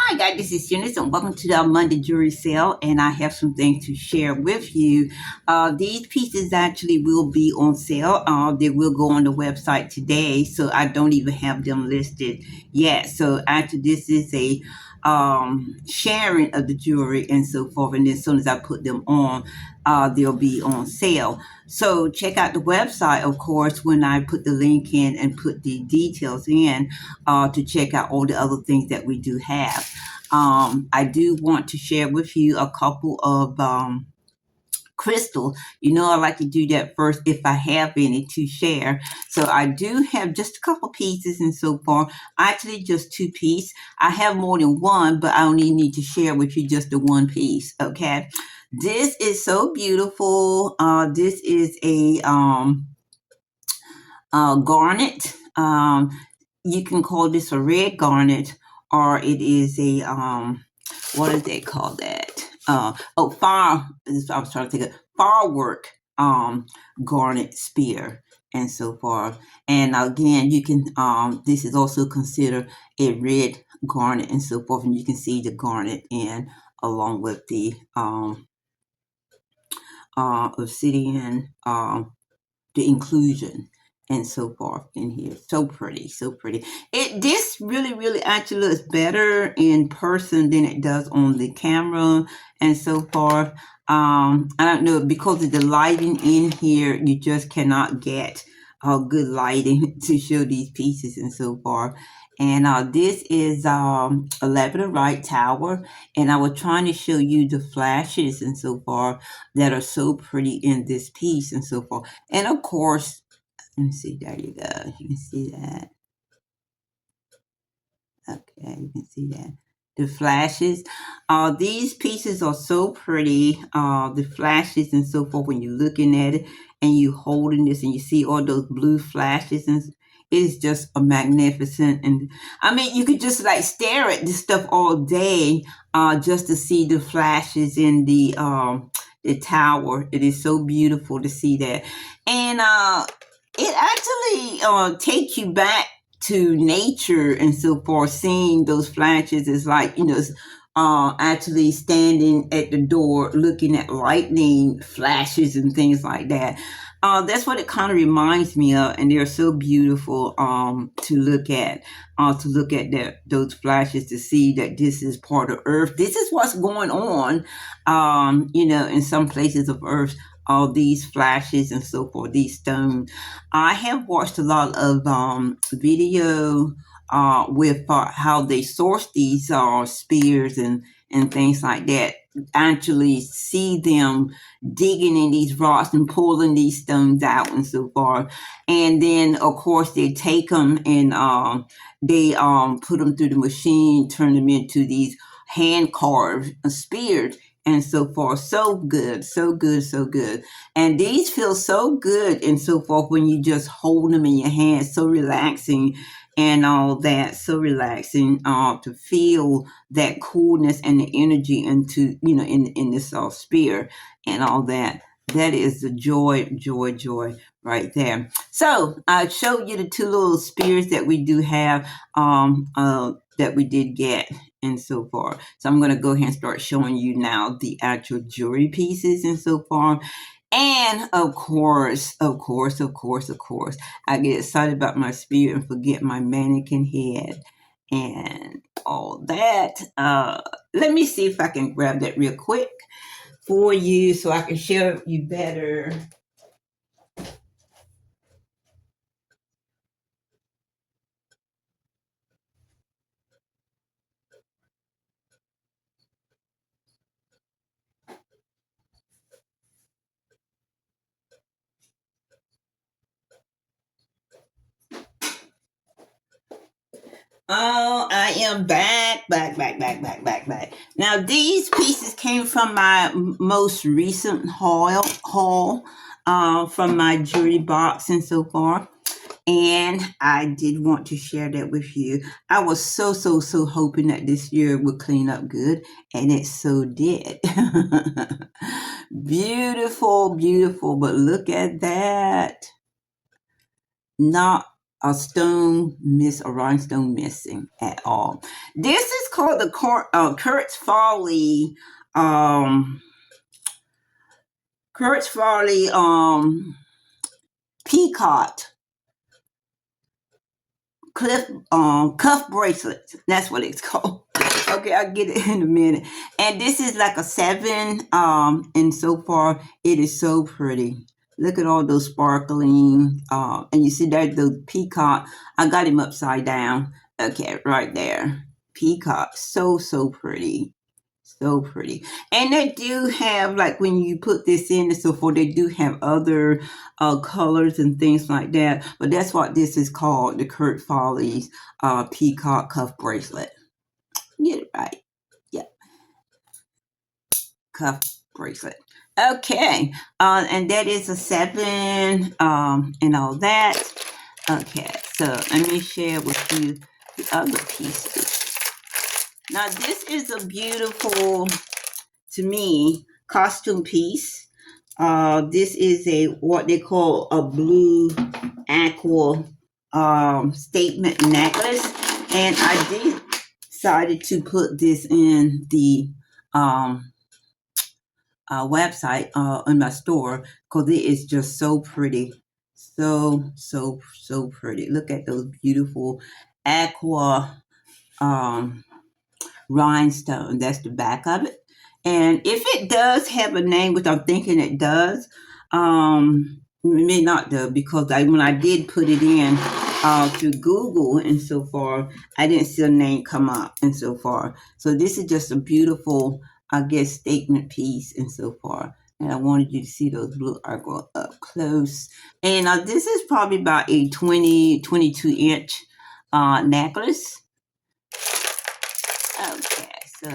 Hi, guys. This is Eunice, and welcome to the Monday Jewelry Sale. And I have some things to share with you. These pieces actually will be on sale. They will go on the website today, so I don't even have them listed yet. So actually, this is a sharing of the jewelry and so forth. And as soon as I put them on, they'll be on sale. So check out the website, of course, when I put the link in and put the details in to check out all the other things that we do have. I do want to share with you a couple of crystal. You know, I like to do that first if I have any to share. So I do have just a couple pieces and so far. Actually, just two pieces. I have more than one, but I only need to share with you just the one piece. Okay. This is so beautiful. This is a garnet. You can call this a red garnet, or it is a what do they call that? Fire. I was trying to think of firework garnet spear and so forth. And again, you can this is also considered a red garnet and so forth, and you can see the garnet in along with the obsidian, the inclusion and so forth in here. So pretty, so pretty. This really actually looks better in person than it does on the camera and so forth. I don't know, because of the lighting in here, you just cannot get good lighting to show these pieces and so forth. And this is a labradorite tower, and I was trying to show you the flashes and so forth that are so pretty in this piece and so forth. And of course, let me see, there you go. You can see that. Okay, you can see that. The flashes. These pieces are so pretty. The flashes and so forth, when you're looking at it and you holding this and you see all those blue flashes, and it's just a magnificent. And I mean, you could just like stare at this stuff all day just to see the flashes in the tower. It is so beautiful to see that. And it actually takes you back to nature and so forth. Seeing those flashes is like, actually standing at the door looking at lightning flashes and things like that. That's what it kind of reminds me of, and they're so beautiful to look at. Those flashes, to see that this is part of Earth. This is what's going on, in some places of Earth. All these flashes and so forth, these stones. I have watched a lot of video with how they source these spears and things like that. Actually see them digging in these rocks and pulling these stones out and so forth. And then, of course, they take them and they put them through the machine, turn them into these hand carved spears and so forth. So good, so good, so good. And these feel so good and so forth when you just hold them in your hands. So relaxing and all that. So relaxing to feel that coolness and the energy into, in this spear and all that. That is the joy right there. So I showed you the two little spears that we do have, that we did get and so forth. So I'm going to go ahead and start showing you now the actual jewelry pieces and so forth. And of course, I get excited about my spear and forget my mannequin head and all that. Let me see if I can grab that real quick for you so I can show you better. Oh, I am back. Now, these pieces came from my most recent haul from my jewelry box and so forth. And I did want to share that with you. I was so hoping that this year would clean up good, and it so did. Beautiful, but look at that. Not a stone miss, a rhinestone missing at all. This is called the Kurtz Folly, Kurtz Folly, peacock cuff bracelet. That's what it's called. Okay, I'll get it in a minute. And this is like a 7, and so far it is so pretty. Look at all those sparkling, and you see there the peacock. I got him upside down. Okay, right there. Peacock, so pretty. So pretty. And they do have, like, when you put this in and so forth, they do have other colors and things like that. But that's what this is called, the Kurtz Follies peacock cuff bracelet. Get it right. Yep. Cuff bracelet. Okay. And that is a 7, and all that. Okay. So let me share with you the other pieces. Now, this is a beautiful, to me, costume piece. This is what they call a blue aqua statement necklace. And I decided to put this in the website, in my store, because it is just so pretty. So pretty. Look at those beautiful aqua rhinestone. That's the back of it. And if it does have a name, which I'm thinking it does, it may not do, because when I did put it in through Google and so far, I didn't see a name come up and so far. So this is just a beautiful, I guess, statement piece and so far. And I wanted you to see those blue argos up close. And this is probably about a 22 inch necklace. Okay, so,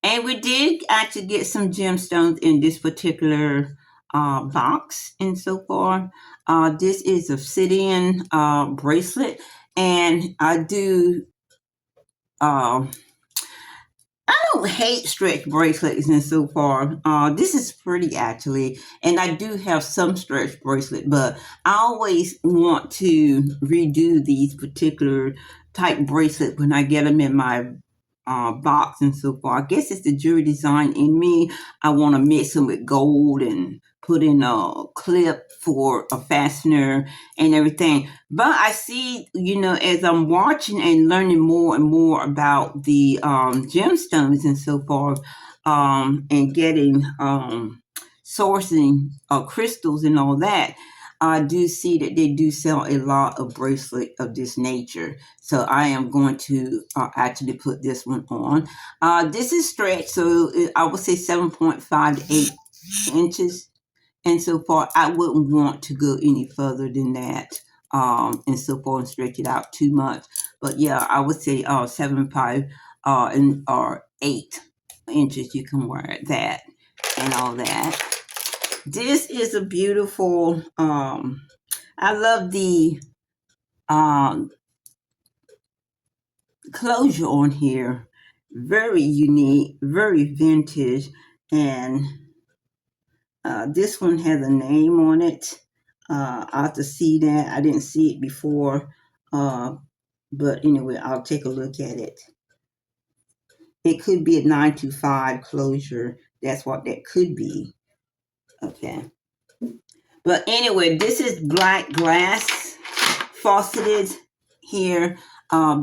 and we did actually get some gemstones in this particular box and so far. This is a obsidian bracelet, and I don't hate stretch bracelets and so far. This is pretty actually, and I do have some stretch bracelet, but I always want to redo these particular type bracelet when I get them in my box and so far. I guess it's the jewelry design in me. I want to mix them with gold and put in a clip for a fastener and everything. But I see, as I'm watching and learning more and more about the gemstones and so forth, and getting sourcing crystals and all that, I do see that they do sell a lot of bracelets of this nature. So I am going to actually put this one on. This is stretched, so I would say 7.5 to 8 inches. And so far, I wouldn't want to go any further than that, and so far, and stretch it out too much. But yeah, I would say 7.5 or 8 inches. You can wear that and all that. This is a beautiful, I love the closure on here. Very unique, very vintage, and this one has a name on it. I have to see that. I didn't see it before, but anyway, I'll take a look at it. It could be a 925 closure. That's what that could be. Okay. But anyway, this is black glass faceted here,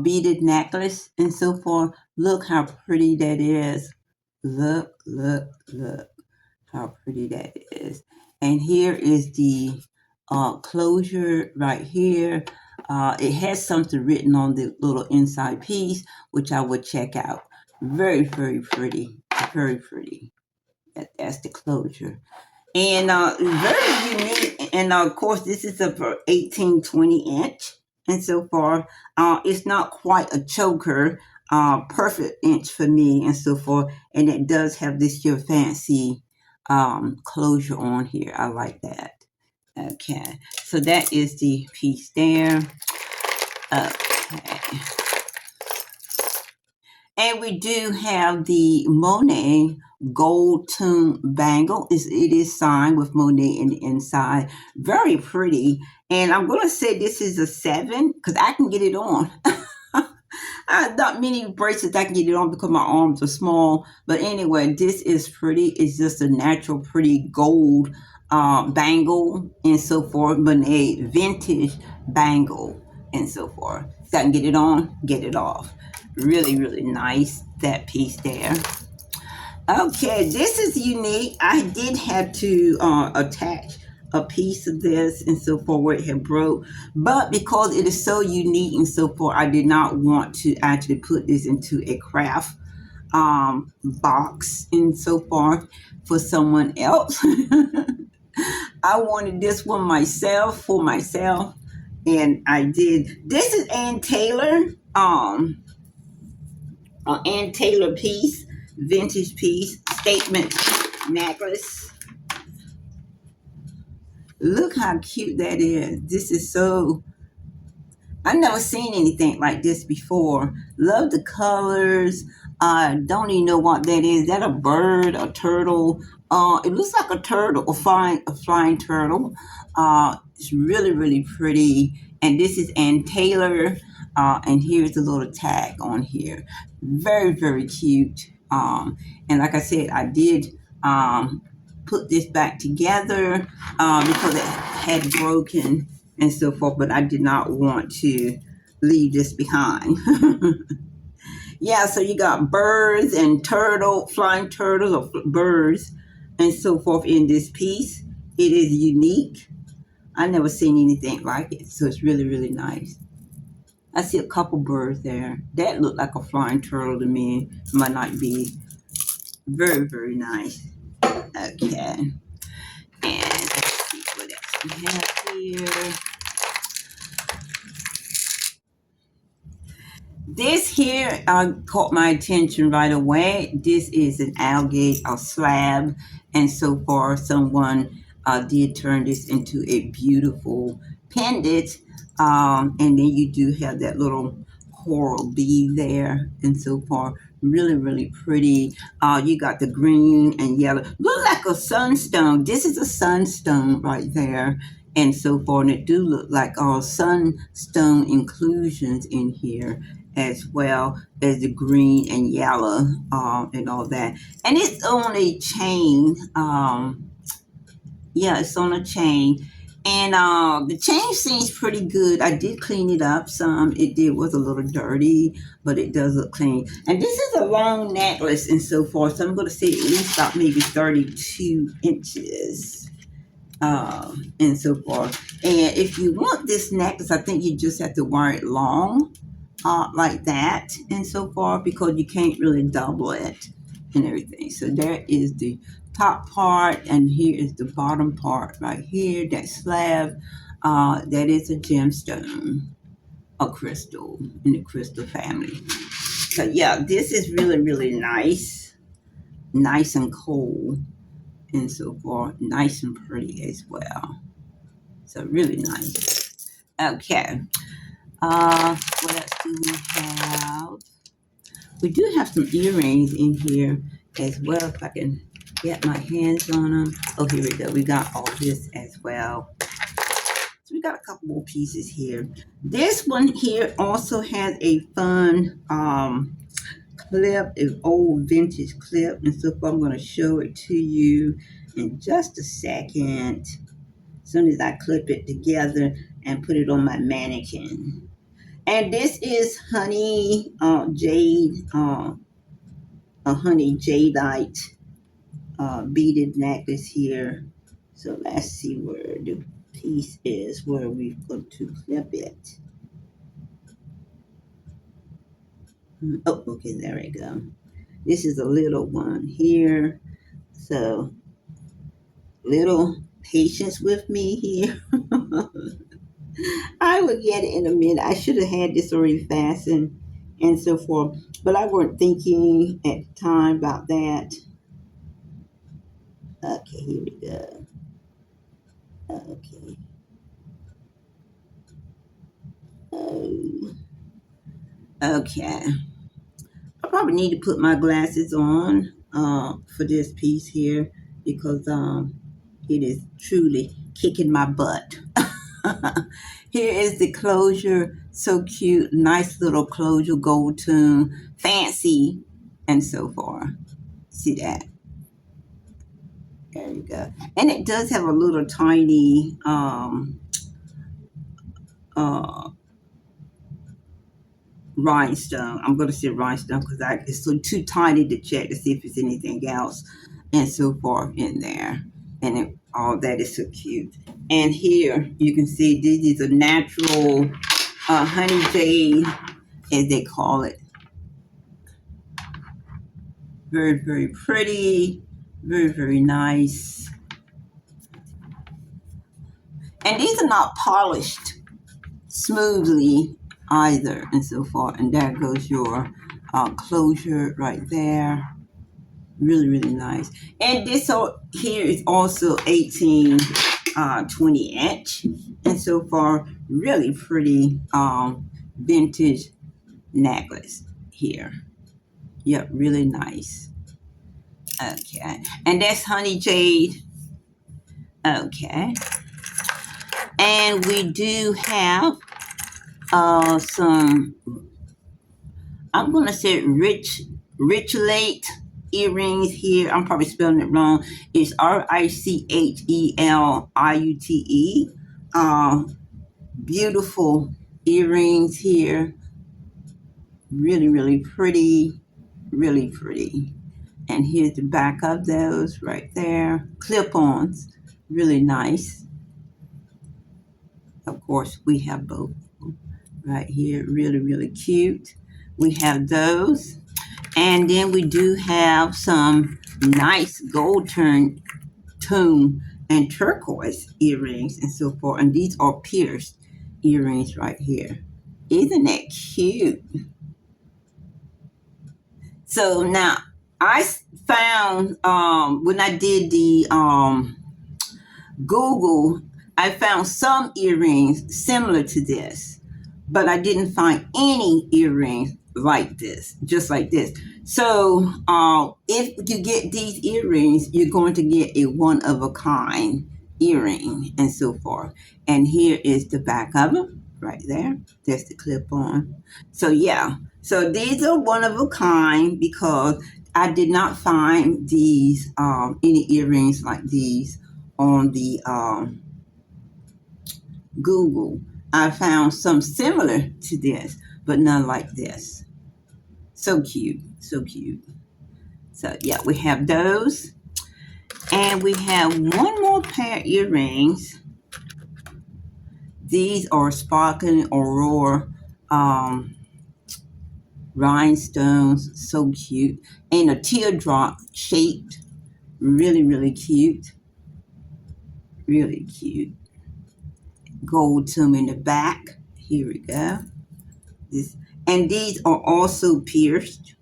beaded necklace and so forth. Look how pretty that is. Look how pretty that is. And here is the closure right here. It has something written on the little inside piece, which I would check out. Very, very pretty. Very pretty. That's the closure. And very unique. And of course, this is a 18-20 inch. And so far, it's not quite a choker. Perfect inch for me and so forth. And it does have this here fancy closure on here. I like that. Okay, so that is the piece there. Okay. And we do have the Monet gold tune bangle. It is signed with Monet in the inside. Very pretty. And I'm going to say this is a 7 because I can get it on. Not many bracelets I can get it on because my arms are small. But anyway, this is pretty. It's just a natural, pretty gold bangle and so forth, but a vintage bangle and so forth. So I can get it on, get it off. Really, really nice, that piece there. Okay, this is unique. I did have to attach a piece of this and so forth where it had broke, but because it is so unique and so forth, I did not want to actually put this into a craft box and so forth for someone else. I wanted this one myself for myself, and I did. This is Ann Taylor, an Ann Taylor piece, vintage piece, statement necklace. Look how cute that is. This is so, I've never seen anything like this before. Love the colors. Don't even know what that is. Is that a bird, a turtle? It looks like a turtle, a flying turtle. It's really, really pretty. And this is Ann Taylor. And here's a little tag on here. Very, very cute. And like I said, I did put this back together because it had broken and so forth, but I did not want to leave this behind. Yeah, so you got birds and flying turtles or birds and so forth in this piece. It is unique. I never seen anything like it, so it's really, really nice. I see a couple birds there. That looked like a flying turtle to me. Might not be. Very, very nice. Okay. And let's see what else we have here. This here caught my attention right away. This is an agate, a slab, and so far someone did turn this into a beautiful pendant. And then you do have that little coral bead there, and so far really, really pretty. You got the green and yellow. Look like a sunstone. This is a sunstone right there. And so far, and it do look like all sunstone inclusions in here as well as the green and yellow and all that. And it's on a chain. Yeah, it's on a chain. And the chain seems pretty good. I did clean it up some. Was a little dirty, but it does look clean. And this is a long necklace and so forth. So I'm going to say at least about maybe 32 inches. And so forth. And if you want this necklace, I think you just have to wear it long, like that, and so forth, because you can't really double it and everything. So there is the top part, and here is the bottom part right here. That slab, that is a gemstone, a crystal in the crystal family. So yeah, this is really, really nice and cool. And so forth, nice and pretty as well. So really nice. Okay. What else do we have? We do have some earrings in here as well. If I can get my hands on them. Oh, here we go. We got all this as well. So we got a couple more pieces here. This one here also has a fun clip, an old vintage clip, and so I'm going to show it to you in just a second. As soon as I clip it together and put it on my mannequin. And this is honey jade, a honey jadeite beaded necklace here. So let's see where the piece is, where we're going to clip it. Oh, okay, there we go. This is a little one here. So, little patience with me here. I will get it in a minute. I should have had this already fastened and so forth, but I weren't thinking at the time about that. Okay, here we go. Okay. Okay. I probably need to put my glasses on for this piece here because it is truly kicking my butt. Here is the closure. So cute. Nice little closure, gold tune, fancy, and so forth. See that? There you go. And it does have a little tiny uh rhinestone. I'm going to say rhinestone because it's so too tiny to check to see if there's anything else and so forth in there. And all that is so cute. And here you can see these are natural honey jade, as they call it. Very, very pretty. Very, very nice. And these are not polished smoothly either and so forth. And there goes your closure right there. Really, really nice. And this here is also 18 20 inch and so far. Really pretty vintage necklace here. Yep, really nice. Okay, and that's honey jade. Okay, and we do have some, I'm gonna say Richelate earrings here. I'm probably spelling it wrong. It's Richeliute. Beautiful earrings here. Really, really pretty. Really pretty. And here's the back of those right there. Clip-ons. Really nice. Of course, we have both right here. Really, really cute. We have those. And then we do have some nice gold tone and turquoise earrings and so forth. And these are pierced earrings right here. Isn't that cute? So now I found when I did the Google, I found some earrings similar to this, but I didn't find any earrings like this, just like this. So if you get these earrings, you're going to get a one-of-a-kind earring and so forth. And here is the back of them right there. There's the clip-on. So yeah, so these are one-of-a-kind because I did not find these any earrings like these on the Google. I found some similar to this, but none like this. So cute, so cute. So yeah, we have those. And we have one more pair of earrings. These are sparkling aurora rhinestones. So cute. And a teardrop shaped. Really, really cute. Really cute. Gold tone in the back. Here we go. And these are also pierced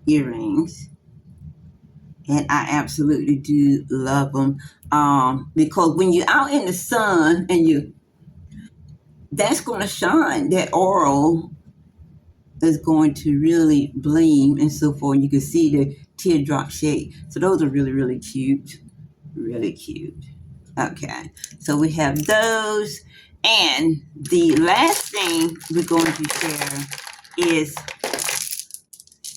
earrings. And I absolutely do love them because when you're out in the sun and that's going to shine. That oral is going to really gleam and so forth. You can see the teardrop shape. So those are really, really cute. Really cute. Okay, so we have those. And the last thing we're going to share is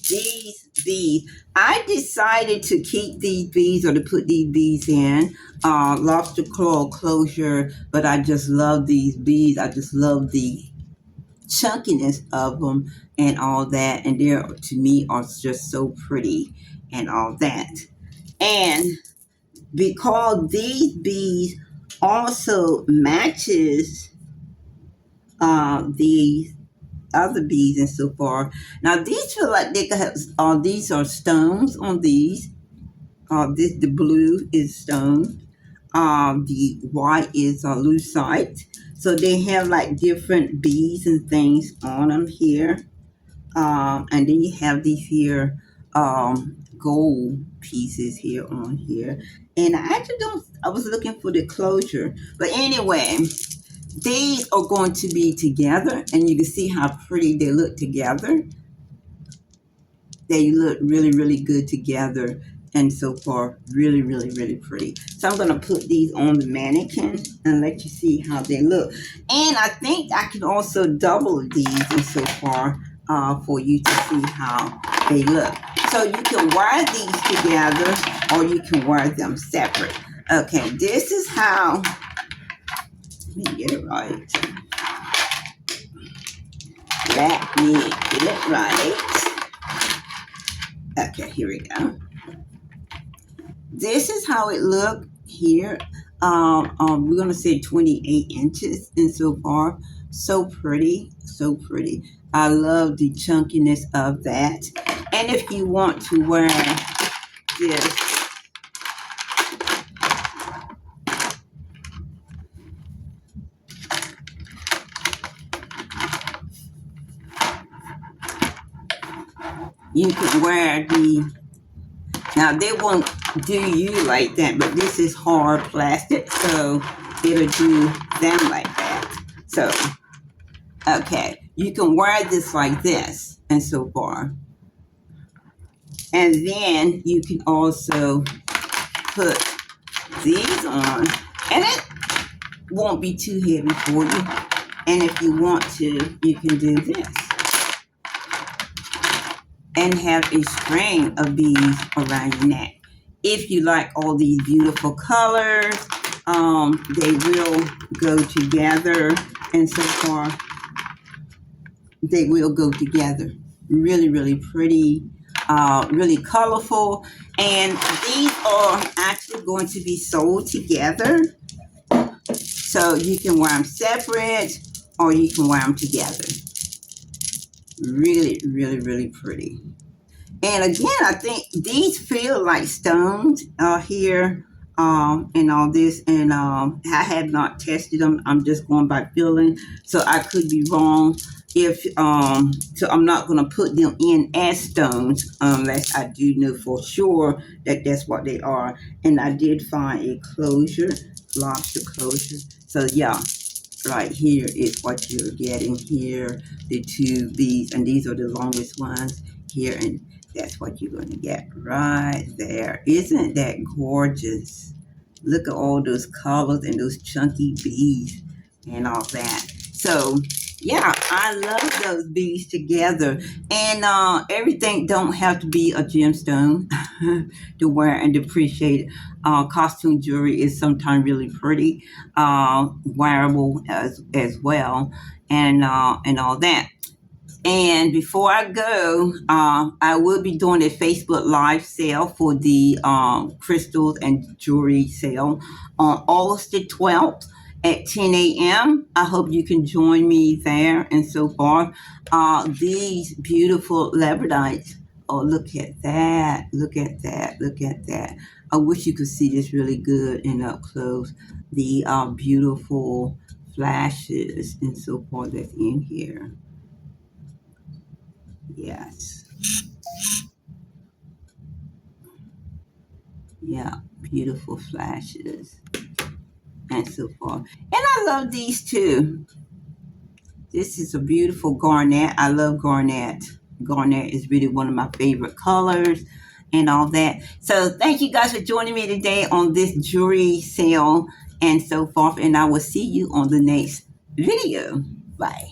these beads. I decided to keep these beads or to put these beads in lobster claw closure, but I just love these beads. I just love the chunkiness of them and all that, and they to me are just so pretty and all that. And because these beads also matches the other beads and so far. Now these feel like they could have, these are stones on these. The blue is stone. The white is lucite. So they have like different beads and things on them here. And then you have these here gold pieces here on here. And I actually I was looking for the closure. But anyway, these are going to be together, and you can see how pretty they look together. They look really, really good together. and so forth. Really, really, really pretty. So I'm gonna put these on the mannequin and let you see how they look. And I think I can also double these and so far for you to see how they look. So you can wear these together or you can wear them separate. Okay, this is how, let me get it right. Let me get it right. Okay, here we go. This is how it looked here. We're gonna say 28 inches and so far. So pretty, so pretty. I love the chunkiness of that. And if you want to wear this, you can wear the, now they won't do you like that, but this is hard plastic, so it'll do them like that. So, okay, you can wear this like this and so far. And then you can also put these on, and it won't be too heavy for you. And if you want to, you can do this and have a string of beads around your neck. If you like all these beautiful colors, they will go together, and so far they will go together. Really, really pretty, really colorful, and these are actually going to be sold together. So you can wear them separate or you can wear them together. Really, really, really pretty. And again, I think these feel like stones here and all this. And I have not tested them. I'm just going by feeling. So I could be wrong. If so I'm not going to put them in as stones unless I do know for sure that that's what they are. And I did find a closure, lobster closure. So yeah, right here is what you're getting here. The two beads, and these are the longest ones here, and that's what you're going to get right there. Isn't that gorgeous? Look at all those colors and those chunky beads and all that. So yeah, I love those beads together. And everything don't have to be a gemstone to wear and appreciate. Costume jewelry is sometimes really pretty, wearable as well, and all that. And before I go, I will be doing a Facebook Live sale for the crystals and jewelry sale on August the 12th at 10 a.m. I hope you can join me there. And so far, these beautiful labradorites. Oh, look at that. Look at that. Look at that. I wish you could see this really good and up close. The beautiful flashes and so forth that's in here. Yes. Yeah, beautiful flashes and so forth. And I love these too. This is a beautiful garnet. I love garnet. Garnet is really one of my favorite colors and all that. So thank you guys for joining me today on this jewelry sale and so forth. And I will see you on the next video. Bye.